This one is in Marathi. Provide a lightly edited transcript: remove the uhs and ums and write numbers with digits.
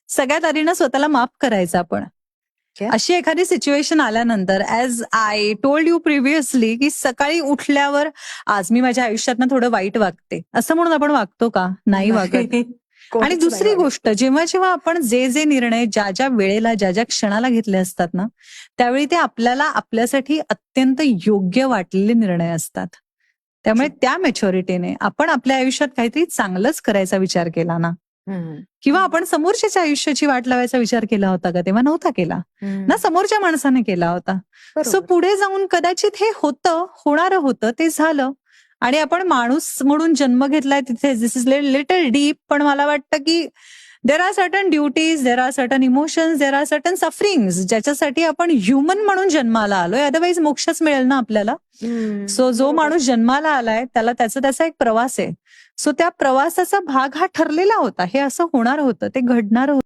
सगळ्यात आधी ना स्वतःला माफ करायचं आपण. Yeah. अशी एखादी सिच्युएशन आल्यानंतर, as I told you previously, की सकाळी उठल्यावर आज मी माझ्या आयुष्यात ना थोडं वाईट वागते, असं म्हणून आपण वागतो का? नाही वागत. आणि कोणीच दुसरी नाही वागत. गोष्ट, जेव्हा जेव्हा आपण जे जे निर्णय ज्या ज्या वेळेला ज्या ज्या क्षणाला घेतले असतात ना, त्यावेळी ते आपल्याला आपल्यासाठी अत्यंत योग्य वाटलेले निर्णय असतात. त्यामुळे त्या मॅच्युरिटीने आपण आपल्या आयुष्यात काहीतरी चांगलंच करायचा विचार केला ना, हम्म. किंवा आपण समोरच्याच्या आयुष्याची वाट लावायचा विचार केला होता का? तेव्हा नव्हता केला हम्म. ना, समोरच्या माणसाने केला होता. सो बरोबर. पुढे जाऊन कदाचित हे होणारं होतं, ते झालं. आणि आपण माणूस म्हणून जन्म घेतलाय तिथे, दिस इज लिटल डीप, पण मला वाटतं की there are certain duties, there are certain emotions, there are certain sufferings, ज्याच्यासाठी आपण ह्युमन म्हणून जन्माला आलोय. अदरवाईज मोक्षच मिळेल ना आपल्याला. सो जो बरोबर. माणूस जन्माला आलाय त्याला त्याचा एक प्रवास आहे. सो त्या प्रवासाचा भाग हा ठरलेला होता, हे असं होणार होतं, ते घडणार होतं.